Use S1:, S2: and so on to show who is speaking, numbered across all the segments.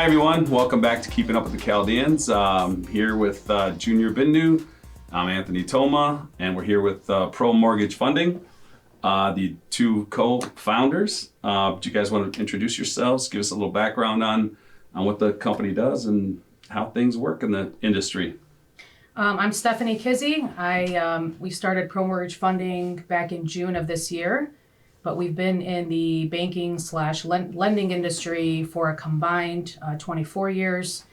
S1: Hi everyone, welcome back to Keeping Up with the Chaldeans. Here with Junior Bindu. I'm Anthony Toma, and we're here with Pro Mortgage Funding, the two co-founders. Do you guys want to introduce yourselves, give us a little background on what the company does and how things work in the industry?
S2: I'm Stephanie Kizy. We started Pro Mortgage Funding back in June of this year, but we've been in the banking/lending industry for a combined 24 years,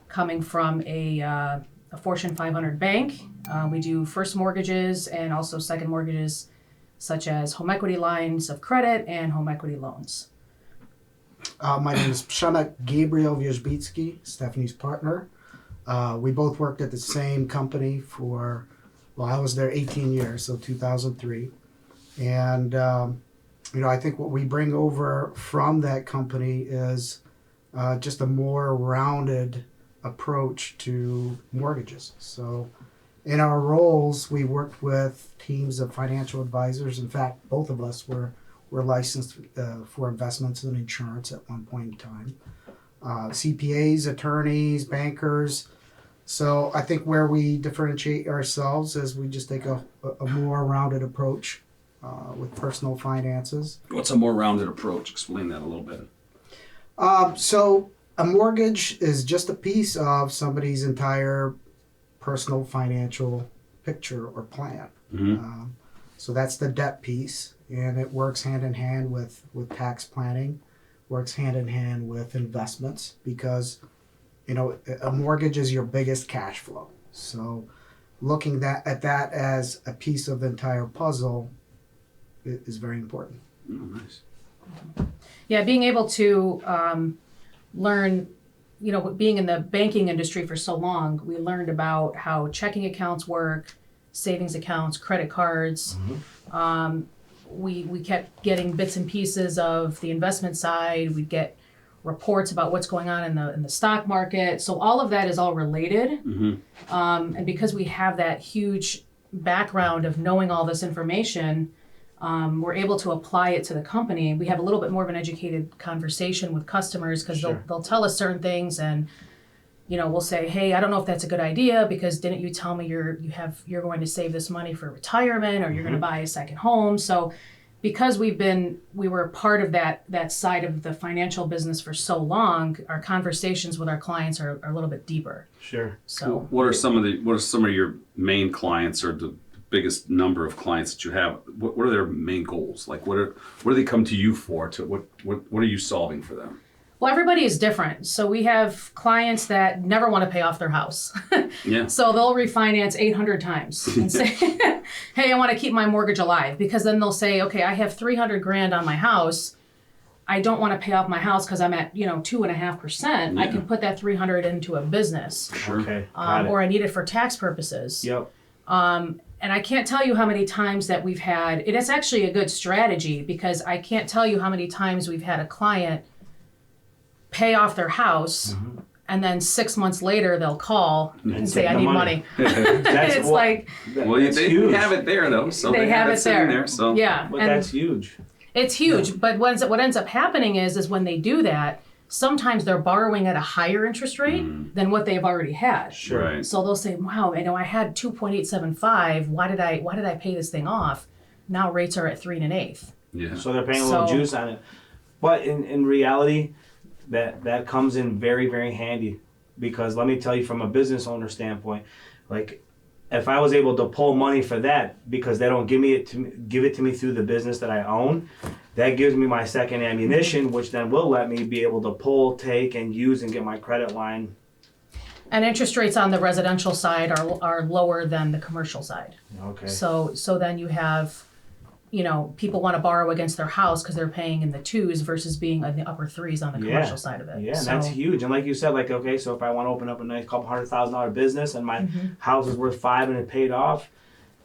S2: coming from a Fortune 500 bank. We do first mortgages and also second mortgages, such as home equity lines of credit and home equity loans.
S3: My name is Gabriel Wierzbicki, Stephanie's partner. We both worked at the same company I was there 18 years, so 2003. And, I think what we bring over from that company is just a more rounded approach to mortgages. So in our roles, we worked with teams of financial advisors. In fact, both of us were licensed for investments and insurance at one point in time. CPAs, attorneys, bankers. So I think where we differentiate ourselves is we just take a more rounded approach with personal finances.
S1: What's a more rounded approach? Explain that a little bit.
S3: So a mortgage is just a piece of somebody's entire personal financial picture or plan.
S1: Mm-hmm.
S3: So that's the debt piece, and it works hand in hand with tax planning, works hand in hand with investments, because a mortgage is your biggest cash flow. So looking at that as a piece of the entire puzzle is very important.
S1: Oh, nice.
S2: Yeah, being able to learn, being in the banking industry for so long, we learned about how checking accounts work, savings accounts, credit cards.
S1: Mm-hmm.
S2: We kept getting bits and pieces of the investment side. We'd get reports about what's going on in the stock market. So all of that is all related.
S1: Mm-hmm.
S2: And because we have that huge background of knowing all this information, we're able to apply it to the company. We have a little bit more of an educated conversation with customers, because
S3: Sure.
S2: they'll tell us certain things, and we'll say, hey, I don't know if that's a good idea, because didn't you tell me you're going to save this money for retirement, or you're going to buy a second home? So because we were part of that side of the financial business for so long, our conversations with our clients are a little bit deeper.
S3: Sure.
S2: So
S1: What are some of your main clients, or the biggest number of clients that you have? What are their main goals? Like, what do they come to you for? What are you solving for them?
S2: Well, everybody is different. So we have clients that never want to pay off their house.
S1: Yeah.
S2: So they'll refinance 800 times and say, hey, I want to keep my mortgage alive. Because then they'll say, okay, I have $300,000 on my house. I don't want to pay off my house because I'm at 2.5%.
S1: Yeah.
S2: I can put that 300 into a business.
S1: Sure.
S3: Okay.
S2: Or I need it for tax purposes.
S3: Yep.
S2: And I can't tell you how many times that we've had, it is actually a good strategy, because I can't tell you how many times we've had a client pay off their house,
S3: Mm-hmm.
S2: and then 6 months later they'll call and say,
S3: take
S2: I
S3: the
S2: need
S3: money.
S2: money. It's like,
S1: Well, they have it there though, so
S2: they have it
S1: sitting
S2: there.
S1: So
S2: Yeah.
S4: But
S2: And
S4: that's huge.
S2: it's huge. But what ends up happening is when they do that, sometimes they're borrowing at a higher interest rate than what they've already had.
S4: Sure.
S1: Right.
S2: So they'll say, wow, I had 2.875. Why did I pay this thing off? Now rates are at 3 1/8.
S1: Yeah.
S4: So they're paying a little
S2: So-
S4: juice on it. But in reality, that comes in very, very handy, because let me tell you, from a business owner standpoint, like, if I was able to pull money for that, because they don't give it to me through the business that I own, that gives me my second ammunition, which then will let me be able to pull, take, and use and get my credit line.
S2: And interest rates on the residential side are lower than the commercial side.
S4: Okay.
S2: So then you have, people want to borrow against their house because they're paying in the 2s versus being in the upper 3s on the commercial side of it.
S4: Yeah,
S2: So,
S4: that's huge. And like you said, like, okay, so if I want to open up a nice couple $100,000 business and my house is worth $5 and it paid off,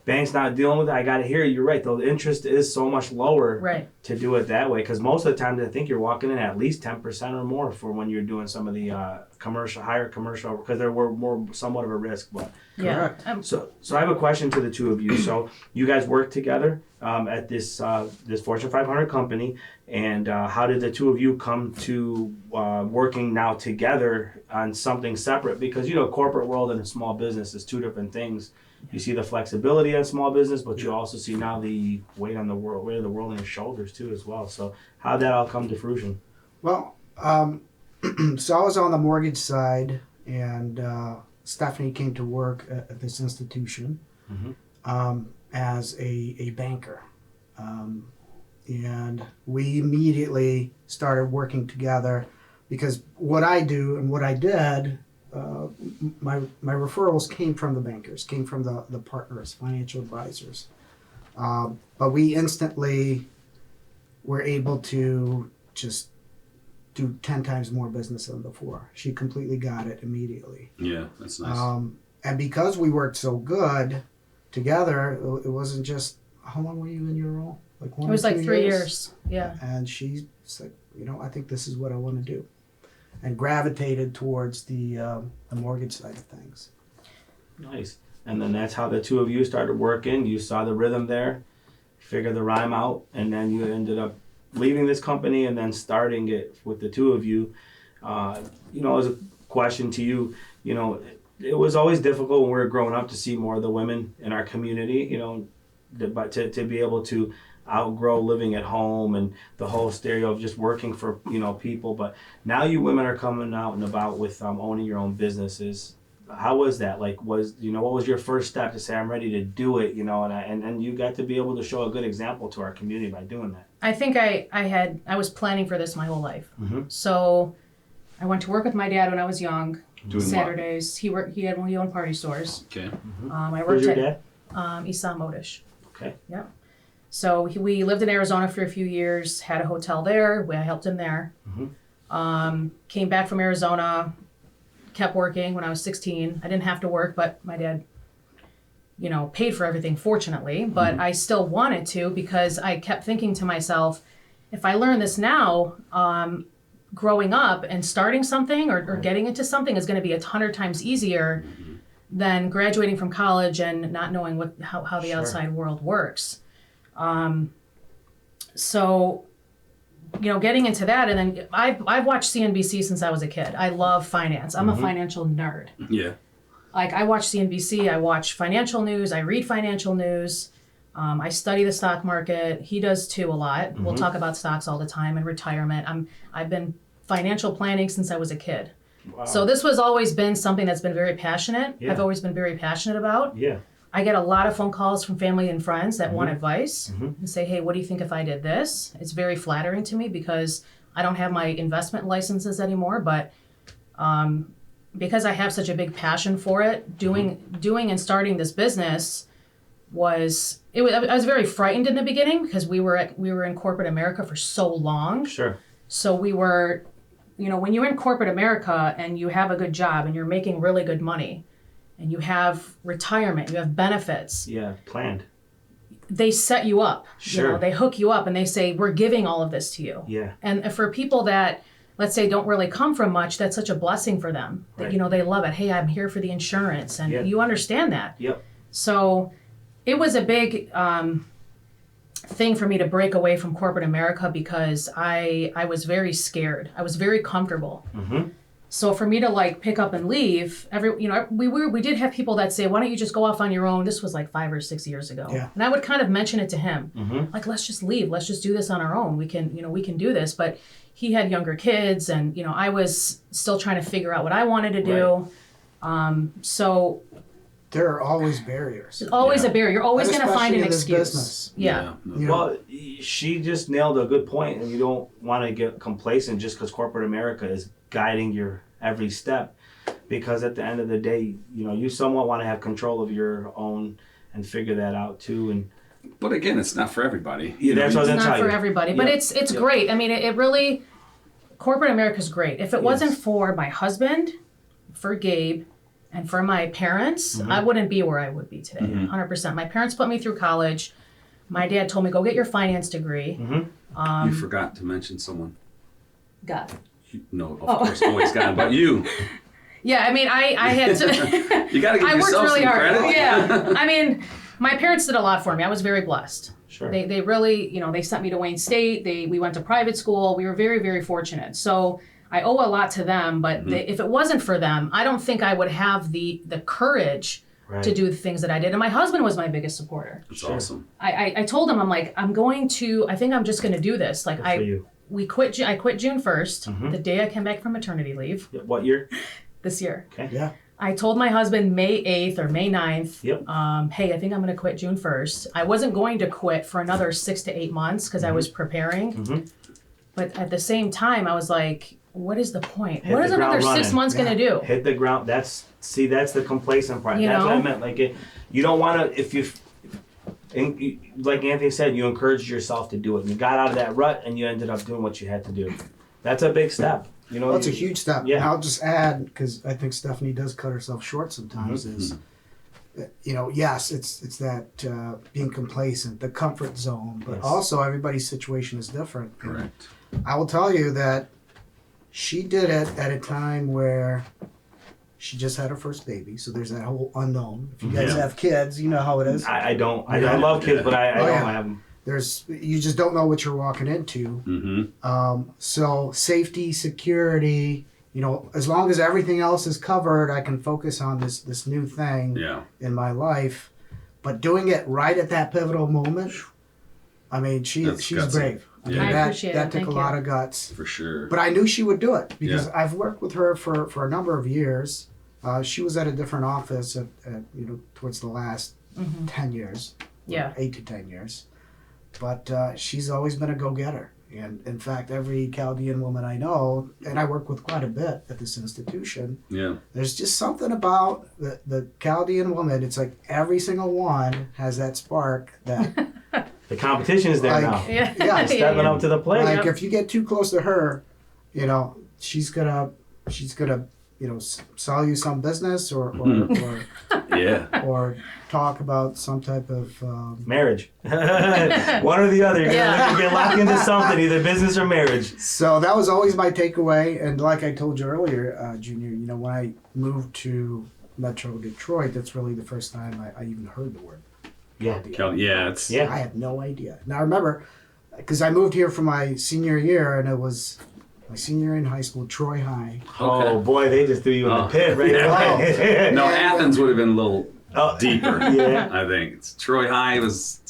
S4: bank's not dealing with it. I got to hear you're right. The interest is so much lower
S2: Right.
S4: to do it that way. Because most of the time, I think you're walking in at least 10% or more for when you're doing some of the higher commercial, because there were more somewhat of a risk. But
S2: Yeah.
S3: Correct.
S4: so I have a question to the two of you. So you guys work together at this Fortune 500 company, and how did the two of you come to working now together on something separate? Because corporate world and a small business is two different things. You see the flexibility in small business, but you also see now the weight of the world on your shoulders too as well. So how did that all come to fruition?
S3: Well, so I was on the mortgage side, and Stephanie came to work at this institution as a banker. And we immediately started working together because what I do and what I did, my referrals came from the bankers, came from the partners, financial advisors. But we instantly were able to just do 10 times more business than before. She completely got it immediately.
S1: Yeah, that's nice.
S3: And because we worked so good together, it wasn't just, how long were you in your role? Like 1
S2: It was
S3: or 2
S2: like 3 years. Yeah.
S3: And she's like, I think this is what I want to do. And gravitated towards the mortgage side of things.
S4: Nice. And then that's how the two of you started working. You saw the rhythm there, figured the rhyme out, and then you ended up leaving this company and then starting it with the two of you. As a question to you, it was always difficult when we were growing up to see more of the women in our community, but to be able to outgrow living at home and the whole stereo of just working for people. But now you women are coming out and about with owning your own businesses. How was that? Like, what was your first step to say, I'm ready to do it, and you got to be able to show a good example to our community by doing that?
S2: I think I was planning for this my whole life.
S4: Mm-hmm.
S2: So I went to work with my dad when I was young.
S1: Doing
S2: Saturdays. He owned party stores.
S1: Okay.
S2: I
S4: Who's
S2: worked
S4: your
S2: at
S4: dad?
S2: Isam Modish.
S4: Okay.
S2: Yep. So we lived in Arizona for a few years, had a hotel there. I helped him there. Came back from Arizona, kept working when I was 16. I didn't have to work, but my dad, paid for everything, fortunately. But I still wanted to because I kept thinking to myself, if I learn this now, growing up and starting something or getting into something is going to be 100 times easier than graduating from college and not knowing how the outside world works. So, getting into that, and then I've watched CNBC since I was a kid. I love finance. I'm a financial nerd.
S1: Yeah.
S2: Like, I watch CNBC, I watch financial news, I read financial news, I study the stock market. He does too a lot. We'll talk about stocks all the time and retirement. I've been financial planning since I was a kid.
S4: Wow.
S2: So this was always been something that's been very passionate.
S4: Yeah.
S2: I've always been very passionate about.
S4: Yeah.
S2: I get a lot of phone calls from family and friends that want advice and say, hey, what do you think if I did this? It's very flattering to me because I don't have my investment licenses anymore, but because I have such a big passion for it, doing and starting this business I was very frightened in the beginning because we were in corporate America for so long.
S4: Sure.
S2: So we were, when you're in corporate America and you have a good job and you're making really good money and you have retirement, you have benefits.
S4: Yeah, planned.
S2: They set you up.
S4: Sure.
S2: They hook you up and they say, we're giving all of this to you.
S4: Yeah.
S2: And for people that, let's say, don't really come from much, that's such a blessing for them.
S4: Right.
S2: That, they love it. Hey, I'm here for the insurance. And you understand that.
S4: Yep.
S2: So it was a big thing for me to break away from corporate America because I was very scared. I was very comfortable. So for me to pick up and leave, we did have people that say, why don't you just go off on your own? This was 5 or 6 years ago.
S3: Yeah.
S2: And I would kind of mention it to him. Let's just leave. Let's just do this on our own. We can do this. But he had younger kids and, I was still trying to figure out what I wanted to do.
S4: Right.
S2: So
S3: There are always barriers.
S2: there's always a barrier. You're always going to find
S3: Especially
S2: an
S3: in this
S2: excuse.
S3: business.
S2: Yeah.
S3: You know,
S4: Well, she just nailed a good point, and you don't want to get complacent just because corporate America is guiding your every step. Because at the end of the day, you somewhat want to have control of your own and figure that out too. And
S1: But again, it's not for everybody.
S4: Yeah, that's what I was
S2: It's
S4: gonna
S2: not
S4: tell
S2: for
S4: you.
S2: everybody, but
S4: Yeah.
S2: it's great. I mean, it really, corporate America's great. If it wasn't for my husband, for Gabe, And for my parents, I wouldn't be where I would be today, 100%. My parents put me through college. My dad told me, go get your finance degree.
S1: You forgot to mention someone.
S2: God.
S1: No, of course, always God, but you.
S2: Yeah, I mean, I had to.
S1: You got to give
S2: I worked
S1: yourself
S2: really
S1: some
S2: hard.
S1: credit.
S2: Yeah, I mean, my parents did a lot for me. I was very blessed.
S4: Sure.
S2: They really, they sent me to Wayne State. We went to private school. We were very, very fortunate. So I owe a lot to them. But if it wasn't for them, I don't think I would have the courage to do the things that I did. And my husband was my biggest supporter.
S1: That's awesome.
S2: I told him, I'm like, I think I'm just going to do this. Like I quit June 1st, the day I came back from maternity leave.
S4: What year?
S2: This year.
S4: Okay.
S3: Yeah.
S2: I told my husband May 8th or May 9th,
S4: Yep.
S2: hey, I think I'm going to quit June 1st. I wasn't going to quit for another 6 to 8 months because I was preparing. But at the same time, I was like, what is the point? What is another 6 months going to do?
S4: Hit the ground. That's the complacent part.
S2: You
S4: That's what I
S2: know?
S4: meant. Like, you don't want to, like Anthony said, you encouraged yourself to do it. You got out of that rut and you ended up doing what you had to do. That's a big step.
S3: That's a huge step.
S4: Yeah.
S3: And I'll just add, because I think Stephanie does cut herself short sometimes, is, yes, it's that being complacent, the comfort zone, but also everybody's situation is different.
S1: Correct.
S3: I will tell you that she did it at a time where she just had her first baby, so there's that whole unknown. If you guys have kids, you know how it is.
S4: I don't. I love kids, but I don't have them.
S3: You just don't know what you're walking into. So safety, security, as long as everything else is covered, I can focus on this new thing in my life. But doing it right at that pivotal moment, I mean, she's brave. I mean,
S2: I appreciate it.
S3: that took
S2: Thank
S3: a lot
S2: you.
S3: of guts.
S1: For sure.
S3: But I knew she would do it because I've worked with her for a number of years. She was at a different office at towards the last 10 years.
S2: Yeah.
S3: 8 to 10 years. But she's always been a go-getter. And in fact, every Chaldean woman I know, and I work with quite a bit at this institution, there's just something about the Chaldean woman. It's like every single one has that spark that...
S4: The competition is there now.
S3: Yeah.
S4: Stepping up to the plate.
S3: Like if you get too close to her, she's gonna sell you some business or talk about some type of
S4: marriage. One or the other. You're gonna get locked into something, either business or marriage.
S3: So that was always my takeaway. And like I told you earlier, Junior, when I moved to Metro Detroit, that's really the first time I even heard the word.
S4: Yeah.
S3: I had no idea. Now I remember, because I moved here for my senior year, and it was my senior year in high school, Troy High.
S4: Oh boy, they just threw you in the pit right away.
S1: No, Athens would have been a little deeper.
S4: Yeah.
S1: I think Troy High was.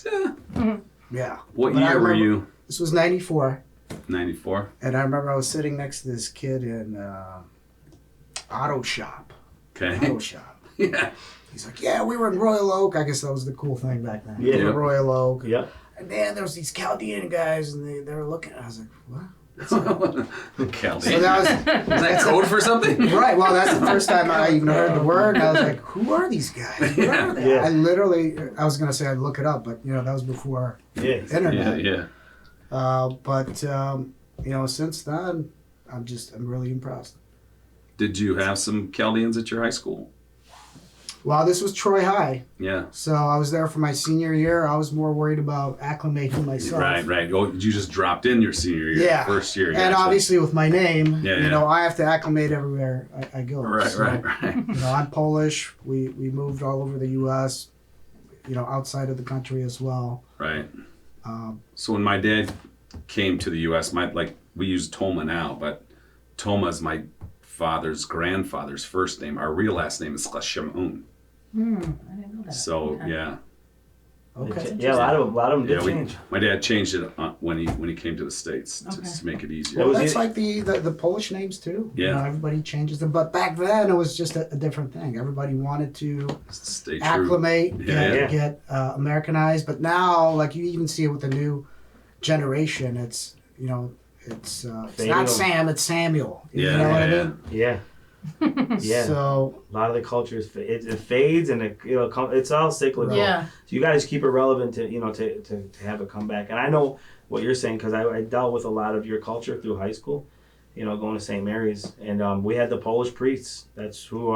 S3: Yeah.
S1: What year were you?
S3: This was 94.
S1: 94.
S3: And I remember I was sitting next to this kid in auto shop.
S1: Okay.
S3: Auto shop.
S1: Yeah.
S3: He's like, yeah, we were in Royal Oak. I guess that was the cool thing back then.
S4: Yeah.
S3: We were in Royal Oak.
S4: Yeah.
S3: And then there was these Chaldean guys, and they were looking. I was like, what?
S1: Chaldean.
S3: So that was
S1: that code for something?
S3: right. Well, that's the first time I even heard the word. And I was like, who are these guys? What are they?
S4: Yeah.
S3: I was gonna say I'd look it up, but that was before internet.
S1: Yeah.
S3: But since then, I'm really impressed.
S1: Did you have some Chaldeans at your high school?
S3: Well, this was Troy High.
S1: Yeah.
S3: So I was there for my senior year. I was more worried about acclimating myself.
S1: Right. Oh, you just dropped in your senior year, first year.
S3: And obviously with my name,
S1: Yeah.
S3: I have to acclimate everywhere I go.
S1: Right.
S3: I'm Polish. We moved all over the U.S., outside of the country as well.
S1: Right. So when my dad came to the U.S., we use Toma now, but Toma is my father's grandfather's first name. Our real last name is Chaldean.
S2: I didn't know that.
S1: So
S2: Okay.
S1: yeah.
S3: Okay.
S4: Yeah, a lot of them did change.
S1: My dad changed it when he came to the States to make it easier.
S3: Well, that's like the Polish names too.
S1: Yeah.
S3: Everybody changes them. But back then it was just a different thing. Everybody wanted to
S1: Stay true.
S3: acclimate,
S1: Yeah.
S3: get Americanized. But now, like you even see it with the new generation, it's it's not Sam, it's Samuel. You know what I mean?
S4: Yeah. Yeah.
S3: So
S4: a lot of the cultures it fades and it's all cyclical.
S2: Yeah.
S4: So you guys keep it relevant to have a comeback. And I know what you're saying because I dealt with a lot of your culture through high school, going to St. Mary's, and we had the Polish priests. That's who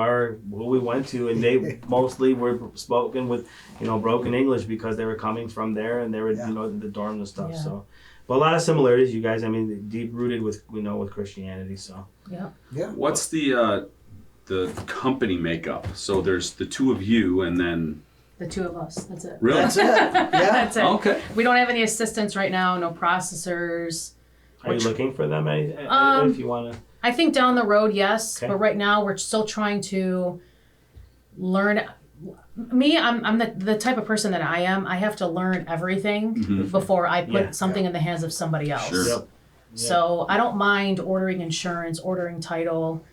S4: we went to, and they mostly were spoken with, broken English because they were coming from there, and they were, the dorms and stuff.
S2: Yeah.
S4: So, but a lot of similarities, you guys. I mean, deep rooted with with Christianity. So
S2: Yeah.
S1: What's the company makeup? So there's the two of you, and then
S2: The two of us. That's it.
S1: really?
S3: That's it. Yeah.
S2: That's it.
S1: Okay.
S2: We don't have any assistants right now. No processors.
S4: are you looking for them? If you want to.
S2: I think down the road, yes.
S4: Okay.
S2: But right now, we're still trying to learn. Me, I'm the type of person that I am. I have to learn everything before I put something in the hands of somebody else.
S1: Sure.
S4: Yep.
S2: So I don't mind ordering insurance, ordering title.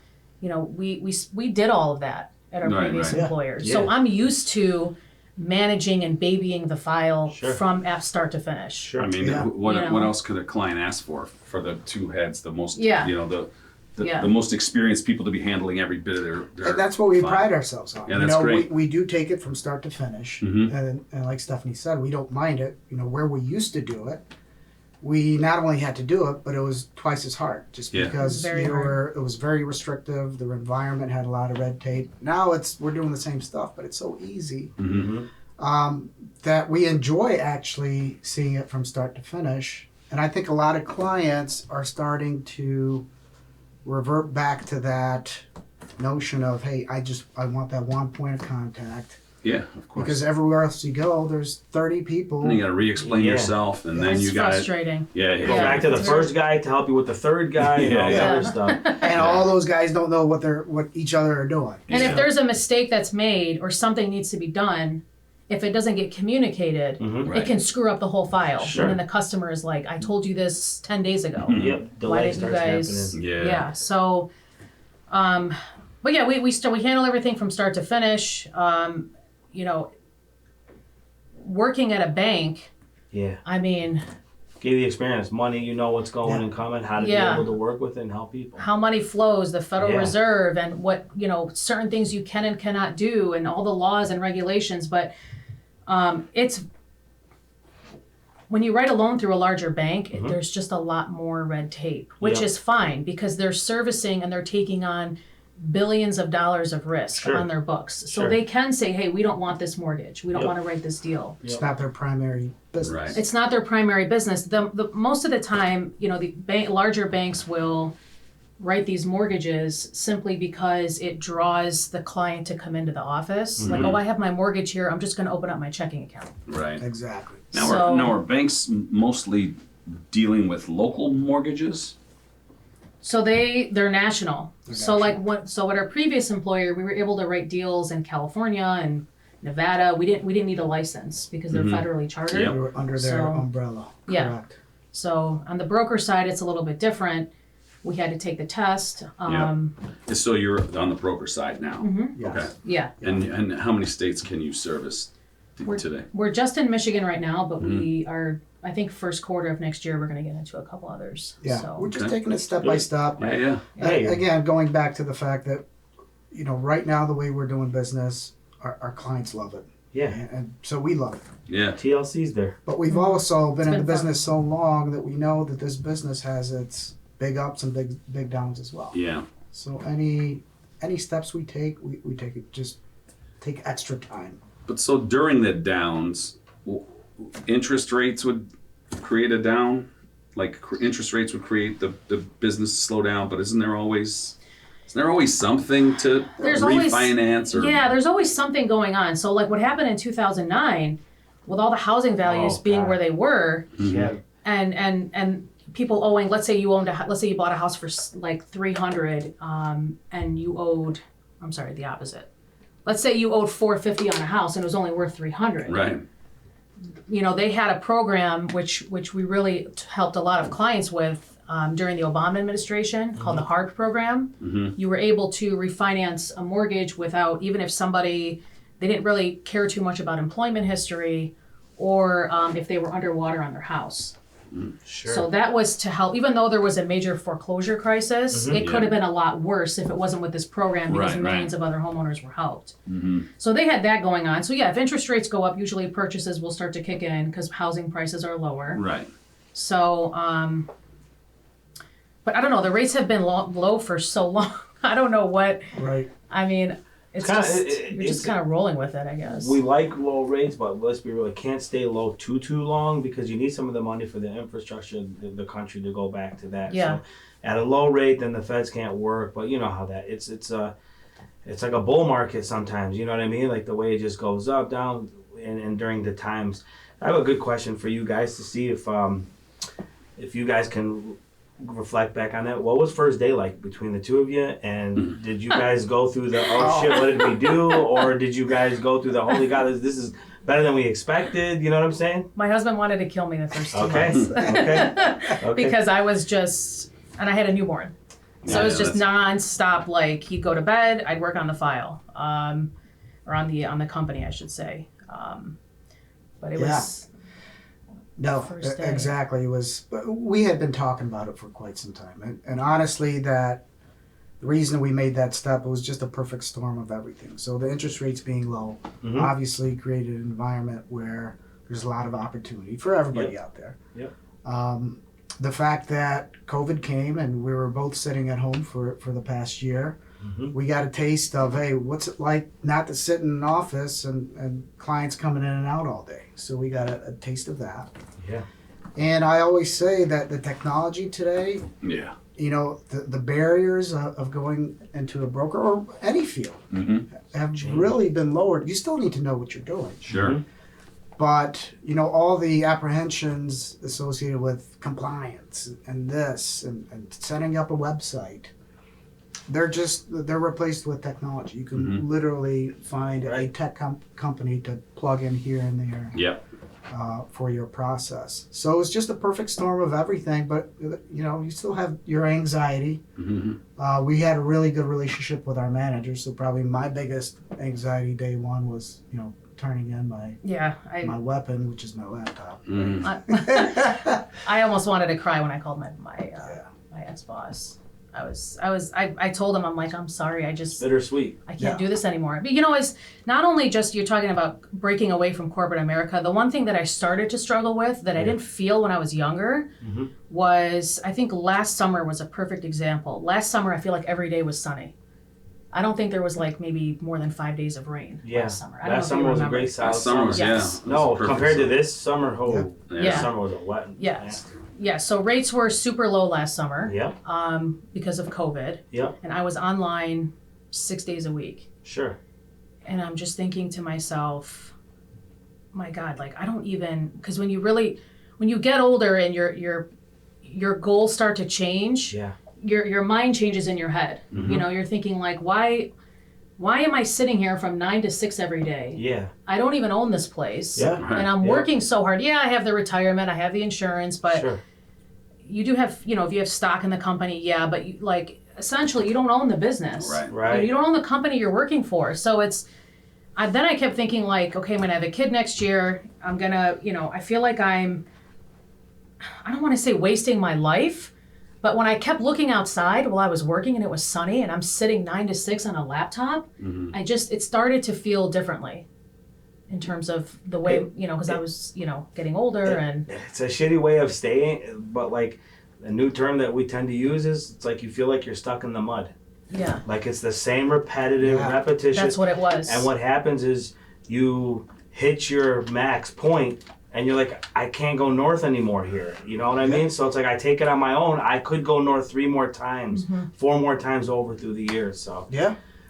S2: We did all of that at our
S1: Right,
S2: previous
S1: right.
S2: employers.
S4: Yeah.
S2: So I'm used to managing and babying the file
S4: Sure.
S2: from start to finish.
S4: Sure.
S1: I mean,
S3: Yeah.
S1: what
S2: You know.
S1: what else could a client ask for the two heads, the most,
S2: Yeah.
S1: the most experienced people to be handling every bit of their
S3: And that's what we
S1: file.
S3: pride ourselves on.
S1: Yeah, that's great.
S3: We do take it from start to finish,
S1: Mhm.
S3: and like Stephanie said, we don't mind it. Where we used to do it, we not only had to do it, but it was twice as hard, just
S1: Yeah.
S3: because
S2: Very hard.
S3: it was very restrictive. The environment had a lot of red tape. Now we're doing the same stuff, but it's so easy that we enjoy actually seeing it from start to finish. And I think a lot of clients are starting to revert back to that notion of, hey, I want that one point of contact,
S1: Yeah, of course.
S3: because everywhere else you go, there's 30 people.
S1: And you got to re-explain
S4: Yeah.
S1: yourself, and then
S2: It's
S1: you got
S2: frustrating.
S1: yeah,
S4: Go back to the
S2: It's
S4: first guy to help you with the third guy and all
S1: Yeah.
S4: that other stuff.
S3: And all those guys don't know what each other are doing.
S2: And
S1: Yeah.
S2: if there's a mistake that's made or something needs to be done, if it doesn't get communicated,
S1: Right.
S2: it can screw up the whole file.
S4: Sure.
S2: And then the customer is like, I told you this 10 days ago.
S4: Yep.
S2: Why
S4: Delay
S2: didn't you
S4: starts
S2: guys?
S4: happening.
S1: Yeah.
S2: So, but yeah, we handle everything from start to finish. Working at a bank,
S4: Yeah.
S2: I mean,
S4: Give you the experience. Money, you know what's going and coming, how to
S2: Yeah.
S4: be able to work with it and help people.
S2: how money flows, the Federal
S4: Yeah.
S2: Reserve, and what, certain things you can and cannot do, and all the laws and regulations. But it's when you write a loan through a larger bank, there's just a lot more red tape, which
S4: Yep.
S2: is fine because they're servicing and they're taking on billions of dollars of risk
S4: Sure.
S2: on their books. So
S4: Sure.
S2: they can say, hey, we don't want this mortgage. We don't
S4: Yep.
S2: want to write this deal.
S3: It's not their primary business.
S1: Right.
S2: It's not their primary business. The most of the time, the larger banks will write these mortgages simply because it draws the client to come into the office. Like, oh, I have my mortgage here. I'm just going to open up my checking account.
S1: Right.
S3: Exactly.
S1: Now are banks mostly dealing with local mortgages?
S2: So they're national.
S3: They're
S2: So
S3: national.
S2: at our previous employer, we were able to write deals in California and Nevada. We didn't need a license because they're federally chartered.
S1: Yep.
S3: We were under their
S2: So,
S3: umbrella.
S2: yeah.
S3: Correct.
S2: So on the broker side, it's a little bit different. We had to take the test.
S1: So you're on the broker side now.
S3: Yes.
S1: Okay.
S2: Yeah.
S1: And how many states can you service today?
S2: We're just in Michigan right now, but we are, I think, first quarter of next year, we're going to get into a couple others.
S3: Yeah.
S2: So,
S3: We're just
S1: Okay.
S3: taking it step by step.
S1: Yeah, yeah.
S4: Hey.
S3: Again, going back to the fact that, right now the way we're doing business, our clients love it.
S4: Yeah.
S3: And so we love it.
S1: Yeah.
S4: TLC's there.
S3: But we've also been in the
S2: been fun.
S3: business so long that we know that this business has its big ups and big downs as well.
S1: Yeah.
S3: So any steps we take, we take it, just take extra time.
S1: But so during the downs, interest rates would create a down? Like interest rates would create the business slow down, but isn't there always something to
S2: There's always-
S1: refinance or
S2: yeah, there's always something going on. So, like what happened in 2009, with all the housing values
S4: Oh,
S2: being
S4: God.
S2: where they were,
S4: Yeah.
S2: and people owing, let's say you bought a house for like 300, and you owed, I'm sorry, the opposite. Let's say you owed 450 on a house and it was only worth 300.
S1: right.
S2: They had a program which we really helped a lot of clients with during the Obama administration called the HARP program. You were able to refinance a mortgage without, even if they didn't really care too much about employment history or if they were underwater on their house.
S4: Sure.
S2: So that was to help, even though there was a major foreclosure crisis, it could have been a lot worse if it wasn't with this program because
S1: Right,
S2: millions of other homeowners were helped. So they had that going on. So yeah, if interest rates go up, usually purchases will start to kick in because housing prices are lower.
S1: Right.
S2: So but I don't know. The rates have been low for so long. I don't know what.
S3: Right.
S2: I mean, it's
S4: kinda-
S2: just you're just kind of rolling with it, I guess.
S4: We like low rates, but let's be real, it can't stay low too long because you need some of the money for the infrastructure of the country to go back to that.
S2: Yeah.
S4: So at a low rate, then the feds can't work. But you know how that it's like a bull market sometimes. You know what I mean? Like the way it just goes up, down, and during the times. I have a good question for you guys to see if you guys can reflect back on that. What was first day like between the two of you? And did you guys go through the, oh shit, what did we do? Or did you guys go through the, holy God, this is better than we expected? You know what I'm saying?
S2: My husband wanted to kill me the first 2
S4: Okay.
S2: months.
S4: Okay.
S2: Because I was just, and I had a newborn. So it was just nonstop. Like he'd go to bed, I'd work on the file, or on the company, I should say. But it was
S3: No,
S2: first day.
S3: exactly. It was. We had been talking about it for quite some time, and honestly, that the reason we made that step, it was just a perfect storm of everything. So the interest rates being low, obviously created an environment where there's a lot of opportunity for everybody out there.
S4: Yep.
S3: The fact that COVID came and we were both sitting at home for the past year, we got a taste of, hey, what's it like not to sit in an office and clients coming in and out all day. So we got a taste of that.
S4: Yeah.
S3: And I always say that the technology today,
S1: Yeah.
S3: you know, the barriers of going into a broker or any field have really been lowered. You still need to know what you're doing.
S1: Sure.
S3: But, you know, all the apprehensions associated with compliance and this and setting up a website, they're replaced with technology. You can literally find a tech company to plug in here and there
S1: Yep.
S3: for your process. So it's just a perfect storm of everything, but, you know, you still have your anxiety. We had a really good relationship with our manager, so probably my biggest anxiety day one was, you know, turning in my weapon, which is my laptop.
S2: I almost wanted to cry when I called my ex-boss. I told him, I'm like, I'm sorry,
S4: Bittersweet.
S2: I can't do this anymore. But you know, it's not only just you're talking about breaking away from corporate America. The one thing that I started to struggle with that I didn't feel when I was younger was, I think last summer was a perfect example. Last summer, I feel like every day was sunny. I don't think there was like maybe more than 5 days of rain last summer. I don't
S4: Last
S2: know if
S4: summer
S2: you
S4: was a
S2: remember.
S4: great solid
S1: Last summer was,
S4: summer.
S2: Yes.
S4: No, compared to this summer, this
S2: Yeah.
S4: summer was a wet.
S2: Yes. Yeah, so rates were super low last summer.
S4: Yeah.
S2: Because of COVID.
S4: Yeah.
S2: And I was online 6 days a week.
S4: Sure.
S2: And I'm just thinking to myself, my God, like I don't even, because when you get older and your goals start to change, your mind changes in your head. You know, you're thinking like, why am I sitting here from 9 to 6 every day?
S4: Yeah.
S2: I don't even own this place.
S4: Yeah.
S2: And I'm working so hard. Yeah, I have the retirement, I have the insurance, but you do have, you know, if you have stock in the company, but you, like essentially you don't own the business.
S4: Right.
S2: You don't own the company you're working for. So then I kept thinking like, okay, I'm gonna have a kid next year. I'm gonna, you know, I feel like I don't want to say wasting my life, but when I kept looking outside while I was working and it was sunny and I'm sitting 9 to 6 on a laptop, it started to feel differently in terms of the way, you know, because I was, you know, getting older and.
S4: It's a shitty way of staying, but like a new term that we tend to use is it's like you feel like you're stuck in the mud.
S2: Yeah.
S4: Like it's the same repetitive repetition.
S2: That's what it was.
S4: And what happens is you hit your max point and you're like, I can't go north anymore here. You know what I mean? So it's like I take it on my own. I could go north 3 more times, 4 more times over through the years. So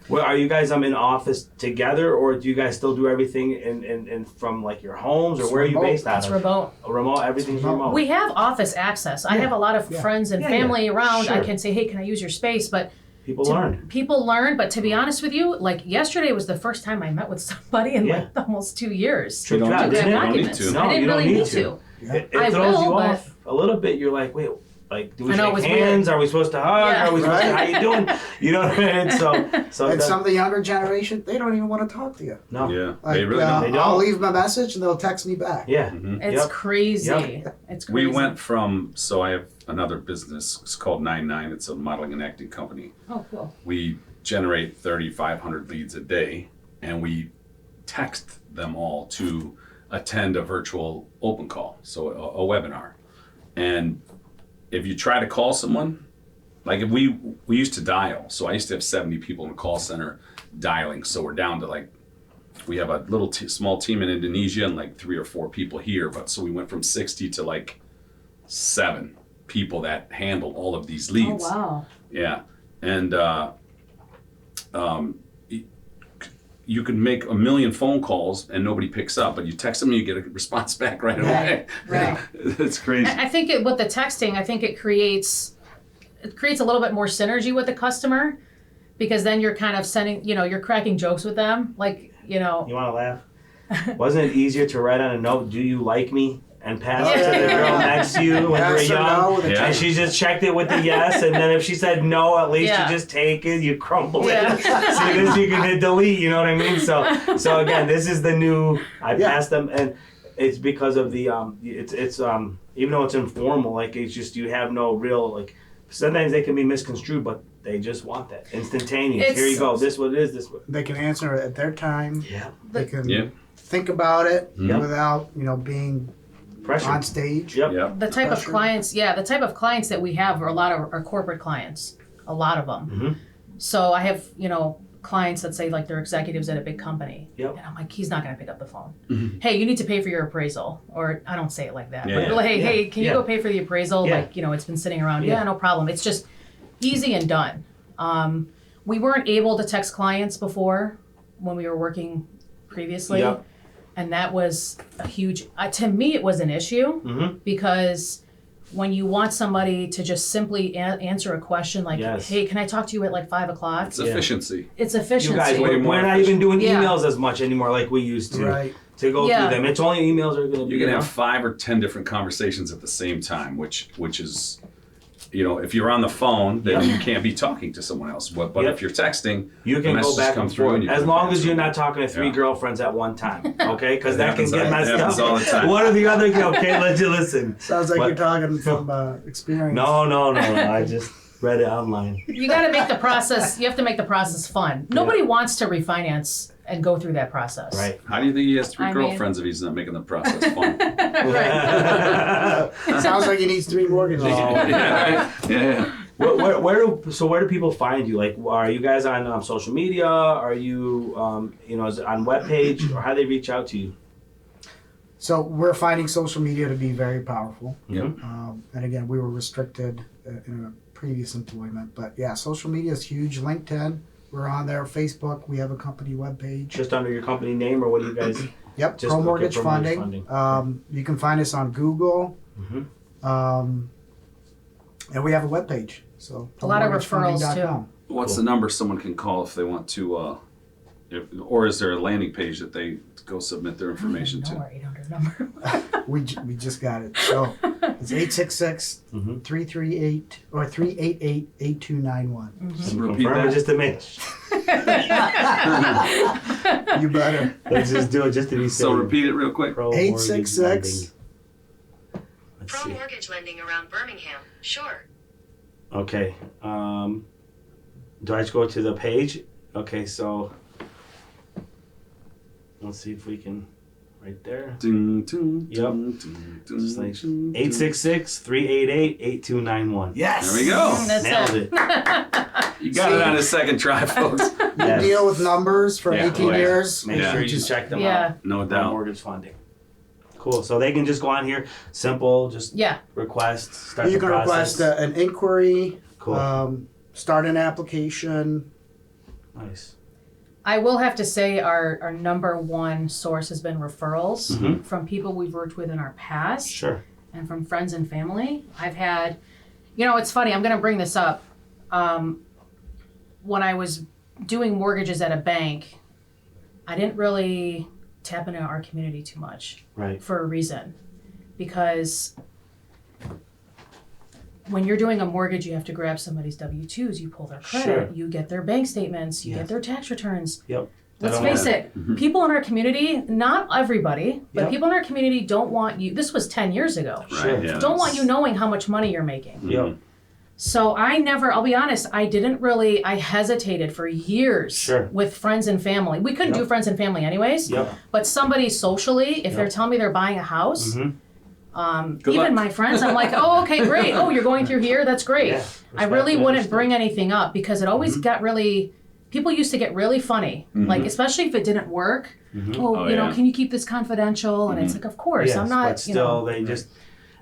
S4: well, are you guys in office together, or do you guys still do everything in from like your homes, or where are you based out of?
S2: It's remote.
S4: Remote, everything's remote.
S2: We have office access. I have a lot of friends and family around.
S4: Sure.
S2: I can say, hey, can I use your space? But
S4: People learn,
S2: but to be honest with you, like yesterday was the first time I met with somebody in like almost 2 years.
S1: You don't
S2: to
S1: need
S2: grab
S1: to.
S2: documents.
S1: You don't need to.
S4: No,
S2: I didn't
S4: you don't
S2: really
S4: need
S2: need
S4: to.
S2: to.
S4: It
S2: I
S4: throws
S2: will,
S4: you
S2: but-
S4: off a little bit. You're like, wait, like, do we
S2: I know, it
S4: shake
S2: was
S4: hands?
S2: weird.
S4: Are we supposed to hug?
S2: Yeah.
S4: Are we supposed to, how you doing? You know what I mean? So
S3: And some of the younger generation, they don't even want to talk to you.
S4: no.
S1: Yeah.
S3: Like,
S1: They really don't.
S4: They don't.
S3: I'll leave them a message and they'll text me back.
S4: Yeah.
S2: It's crazy.
S4: Yep.
S2: It's crazy.
S1: We went from, so I have another business, it's called 99. It's a modeling and acting company.
S2: Oh, cool.
S1: We generate 3,500 leads a day, and we text them all to attend a virtual open call, so a webinar. And if you try to call someone, like if we used to dial, so I used to have 70 people in the call center dialing. So we're down to like, we have a little small team in Indonesia and like 3 or 4 people here. But so we went from 60 to like 7 people that handle all of these leads.
S2: Oh, wow.
S1: Yeah. And you could make 1 million phone calls and nobody picks up, but you text them and you get a response back right away.
S2: Right.
S1: It's crazy.
S2: I think with the texting, I think it creates a little bit more synergy with the customer, because then you're kind of sending, you're cracking jokes with them. Like,
S4: You want to laugh? Wasn't it easier to write on a note, "Do you like me?" and pass it to the girl next to you when
S3: Yes
S4: you were
S3: or no
S4: young?
S3: with a
S1: Yeah.
S4: And she just checked it with the yes, and then if she said no, at least
S2: Yeah.
S4: you just take it, you crumble
S2: Yeah.
S4: it, so you can hit delete. You know what I mean? So again, this is the new. I
S3: Yeah.
S4: passed them, and it's because of the it's even though it's informal, like it's just you have no real like. Sometimes they can be misconstrued, but they just want that instantaneous. Here you go. This what it is. This what.
S3: They can answer it at their time.
S4: Yeah.
S3: They can
S1: Yeah.
S3: think about it
S4: Yep.
S3: without, being
S4: Pressure.
S3: on stage.
S4: Yep.
S1: Yeah.
S2: the type of
S3: Pressure.
S2: clients that we have are a lot of our corporate clients, a lot of them.
S4: Mhm.
S2: So I have, clients that say like they're executives at a big company.
S4: Yep.
S2: And I'm like, he's not going to pick up the phone.
S1: Mhm.
S2: Hey, you need to pay for your appraisal. Or I don't say it like that.
S1: Yeah,
S2: but
S1: yeah.
S2: like,
S4: Yeah.
S2: hey, can you
S4: Yeah.
S2: go pay for the appraisal?
S4: Yeah.
S2: Like, it's been sitting around.
S4: Yeah.
S2: Yeah, no problem. It's just easy and done. We weren't able to text clients before when we were working previously.
S4: Yep.
S2: And that was a huge, to me, it was an issue
S4: Mhm.
S2: because when you want somebody to just simply answer a question like,
S4: Yes.
S2: hey, can I talk to you at like 5 o'clock?
S1: It's efficiency.
S2: It's
S4: You
S2: efficiency.
S4: guys,
S1: way more
S4: we're not even doing
S2: Yeah.
S4: emails as much anymore like we used to.
S3: Right.
S4: To go
S2: Yeah.
S4: through them. It's only emails are going to be.
S1: You can have 5 or 10 different conversations at the same time, which is, if you're on the phone, then
S4: Yep.
S1: you can't be talking to someone else. But
S4: Yep.
S1: if you're texting,
S4: You
S1: the
S4: can go
S1: messages
S4: back
S1: come
S4: and
S1: through
S4: forth
S1: and you
S4: as
S1: can
S4: long as
S1: answer
S4: you're
S1: them.
S4: not talking to 3
S1: Yeah.
S4: girlfriends at one time, okay? Because that can
S1: happens
S4: get
S1: all-
S4: messed
S1: it happens
S4: up.
S1: all the time.
S4: One or the other. Okay, let you listen.
S3: Sounds like
S4: What?
S3: you're talking from experience.
S4: No. I just read it online.
S2: You got to make the process, you have to make the process fun. Nobody wants to refinance and go through that process.
S4: Right.
S1: How do you think he has 3
S2: I mean-
S1: girlfriends if he's not making the process fun?
S2: Right.
S3: Sounds like he needs 3 mortgages.
S1: yeah.
S4: Where do people find you? Like, are you guys on social media? Are you, is it on webpage, or how do they reach out to you?
S3: So we're finding social media to be very powerful.
S1: Yep.
S3: And again, we were restricted in a previous employment. But yeah, social media is huge. LinkedIn, we're on there. Facebook, we have a company webpage.
S4: Just under your company name, or what do you guys?
S3: Yep,
S4: Just
S3: Pro
S4: okay,
S3: Mortgage
S4: Pro Mortgage
S3: Funding.
S4: Funding.
S3: You can find us on Google.
S4: Mhm.
S3: And we have a webpage. So
S2: A lot of referrals,
S3: promortgagefunding.com.
S1: What's
S4: Cool.
S1: the number someone can call if they want to, or is there a landing page that they go submit their information
S2: I don't know
S1: to?
S2: our 800 number.
S3: We just got it. So it's 866
S4: Mhm.
S3: 338 or 388-8291.
S1: Repeat
S4: Confirm it
S1: that.
S4: just to make.
S3: You better.
S4: Let's just do it just to be safe.
S1: So repeat it real quick.
S4: Pro Mortgage
S3: 866.
S4: Lending. Let's
S5: Pro
S4: see.
S5: mortgage lending around Birmingham. Sure.
S4: Okay. Do I just go to the page? Okay, so let's see if we can. Right there.
S1: Ding, ding,
S4: Yep.
S1: ding, ding, ding,
S4: Just like
S1: ding, ding.
S4: 866-388-8291.
S3: Yes.
S1: There we go.
S2: That's
S4: Nailed
S2: it.
S4: it.
S1: You got it on a second try, folks.
S3: You
S4: Yes.
S3: deal with numbers for
S1: Yeah,
S3: 18
S1: oh, yeah.
S3: years.
S4: Make sure you
S3: Just
S4: check them
S2: Yeah.
S4: out.
S1: No
S4: Pro
S1: doubt.
S4: Mortgage Funding. Cool. So they can just go on here, simple, just
S2: Yeah.
S4: request, start
S3: You
S4: the
S3: can
S4: process.
S3: request an inquiry,
S4: Cool.
S3: start an application.
S4: Nice.
S2: I will have to say our number one source has been referrals
S4: Mhm.
S2: from people we've worked with in our past
S4: Sure.
S2: and from friends and family. I've had, it's funny, I'm going to bring this up. When I was doing mortgages at a bank, I didn't really tap into our community too much
S4: Right.
S2: for a reason. Because when you're doing a mortgage, you have to grab somebody's W-2s, you pull their credit,
S4: Sure.
S2: you get their bank statements, you
S4: Yes.
S2: get their tax returns.
S4: Yep.
S2: Let's
S4: I don't
S2: face
S4: want
S2: it, people in our community, not everybody, but
S4: Yep.
S2: people in our community don't want you, this was 10 years ago,
S4: Sure.
S1: Right, yeah,
S2: don't want
S1: that's-
S2: you knowing how much money you're making.
S4: Yep.
S2: So I'll be honest, I hesitated for years
S4: Sure.
S2: with friends and family. We couldn't do
S4: Yep.
S2: friends and family anyways,
S4: Yep.
S2: but somebody socially, if they're
S4: Yep.
S2: telling me they're buying a house,
S4: Mhm.
S1: Good
S2: Even
S1: luck.
S2: my friends, I'm like, oh, okay, great. Oh, you're going through here? That's great.
S4: Yeah,
S2: I really
S4: respect,
S2: wouldn't bring anything up because it always got really, people used to get really funny. Like, especially if it didn't work. Oh,
S1: Oh,
S2: you know,
S1: yeah.
S2: can you keep this confidential? And it's like, of course,
S4: Yes,
S2: I'm not,
S4: but still, they just.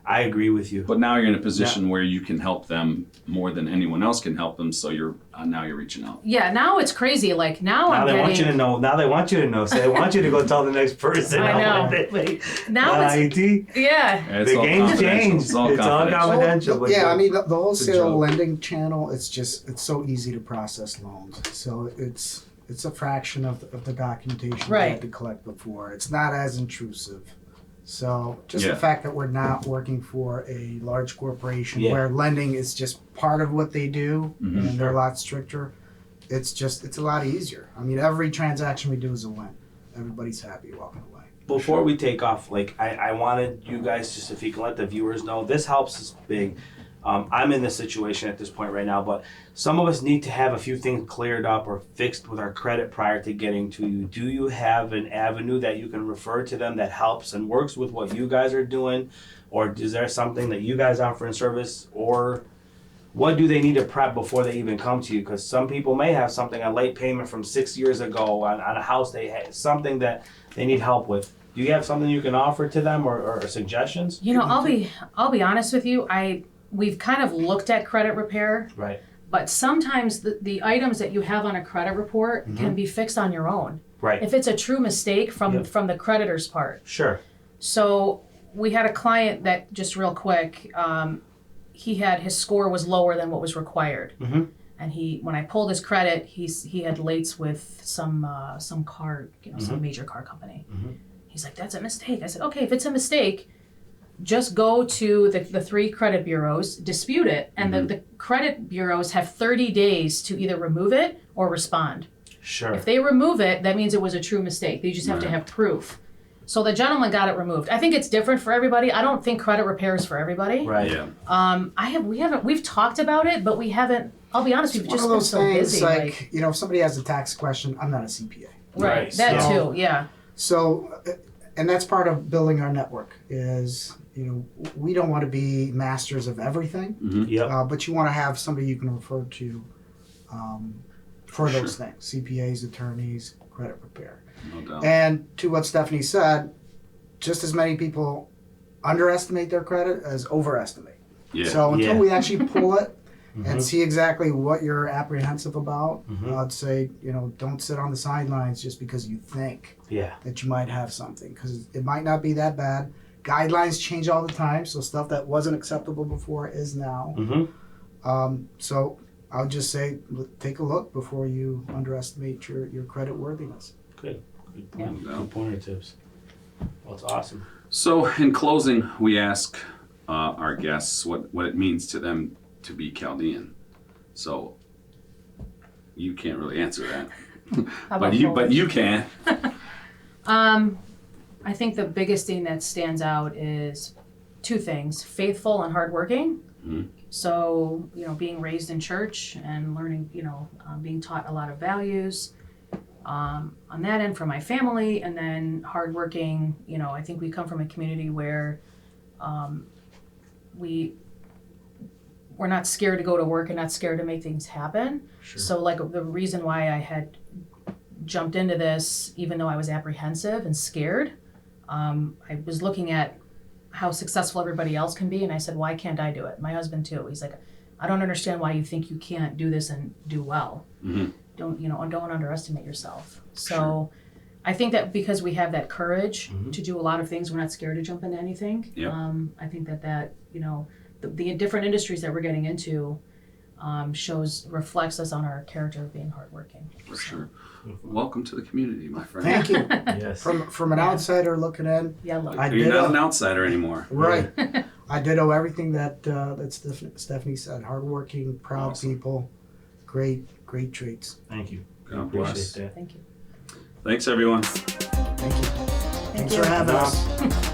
S4: I agree with you.
S1: But now you're in a position where you can help them more than anyone else can help them. So you're now you're reaching out.
S2: Yeah, now it's crazy. Like now
S4: Now
S2: I'm
S4: they
S2: getting.
S4: want you to know. Now they want you to know. So they want you to go tell the next person.
S2: I know. Now it's
S4: IT.
S2: yeah.
S1: It's
S4: The
S1: all
S4: game's
S1: confidential.
S4: changed.
S1: It's all
S4: It's all
S1: confidential.
S4: confidential. but
S3: Yeah, I mean the
S4: It's a
S3: wholesale
S4: joke.
S3: lending channel. It's so easy to process loans. So it's a fraction of the documentation we
S2: Right.
S3: had to collect before. It's not as intrusive. So just
S1: Yeah.
S3: the fact that we're not working for a large corporation
S4: Yeah.
S3: where lending is just part of what they do
S1: Mhm.
S3: and they're a lot stricter, it's a lot easier. I mean, every transaction we do is a win. Everybody's happy walking away.
S4: Before we take off, like I wanted you guys just if you can let the viewers know this helps us big. I'm in this situation at this point right now, but some of us need to have a few things cleared up or fixed with our credit prior to getting to you. Do you have an avenue that you can refer to them that helps and works with what you guys are doing? Or is there something that you guys offer in service? Or what do they need to prep before they even come to you? Because some people may have something, a late payment from 6 years ago on a house they had, something that they need help with. Do you have something you can offer to them or suggestions?
S2: You know, I'll be honest with you. We've kind of looked at credit repair,
S4: Right.
S2: but sometimes the items that you have on a credit report can be fixed on your own.
S4: Right.
S2: If it's a true mistake from
S4: Yep.
S2: from the creditor's part.
S4: Sure.
S2: So we had a client that just real quick, his score was lower than what was required,
S4: Mhm.
S2: and when I pulled his credit, he had lates with some car, some major car company.
S4: Mhm.
S2: He's like, that's a mistake. I said, okay, if it's a mistake, just go to the 3 credit bureaus, dispute it, and the credit bureaus have 30 days to either remove it or respond.
S4: Sure.
S2: If they remove it, that means it was a true mistake. They just have to have proof. So the gentleman got it removed. I think it's different for everybody. I don't think credit repair is for everybody.
S4: Right.
S1: Yeah.
S2: We've talked about it, but we haven't. I'll be honest, we've
S3: One
S2: just
S3: of
S2: been
S3: those
S2: so
S3: things
S2: busy.
S3: like, if somebody has a tax question, I'm not a CPA.
S2: Right. That
S3: So-
S2: too. Yeah.
S3: So, and that's part of building our network is, we don't want to be masters of everything,
S4: Yep.
S3: but you want to have somebody you can refer to for those things, CPAs, attorneys, credit repair.
S1: No doubt.
S3: And to what Stephanie said, just as many people underestimate their credit as overestimate.
S1: Yeah.
S3: So until
S4: Yeah.
S3: we actually pull it and see exactly what you're apprehensive about, I'd say, don't sit on the sidelines just because you think
S4: Yeah.
S3: that you might have something, because it might not be that bad. Guidelines change all the time, so stuff that wasn't acceptable before is now.
S4: Mm-hmm.
S3: So I'll just say, take a look before you underestimate your credit worthiness.
S4: Good. Good
S2: Yeah.
S4: point. Good pointer tips. Well, it's awesome.
S1: So in closing, we ask our guests what it means to them to be Chaldean. So you can't really answer that,
S2: How
S1: but
S2: about
S1: you
S2: Polish?
S1: can.
S2: I think the biggest thing that stands out is 2 things: faithful and hardworking.
S1: Mhm.
S2: So, being raised in church and learning, being taught a lot of values on that end from my family, and then hardworking. I think we come from a community where we're not scared to go to work and not scared to make things happen.
S4: Sure.
S2: So, like, the reason why I had jumped into this, even though I was apprehensive and scared, I was looking at how successful everybody else can be, and I said, why can't I do it? My husband too. He's like, I don't understand why you think you can't do this and do well.
S1: Mhm.
S2: Don't underestimate yourself. So I think that because we have that courage to do a lot of things, we're not scared to jump into anything.
S1: Yep.
S2: I think that the different industries that we're getting into reflects us on our character of being hardworking.
S1: For sure. Welcome to the community, my friend.
S3: Thank you.
S4: Yes.
S3: From an outsider looking in,
S2: Yeah, look.
S1: You're not an outsider anymore.
S3: right? I ditto everything that Stephanie said. Hardworking, proud
S1: Awesome.
S3: people, great traits.
S4: Thank you.
S1: God
S4: Appreciate
S1: bless.
S4: that.
S2: Thank you.
S1: Thanks, everyone.
S3: Thank you. Thanks
S2: you.
S3: for having us.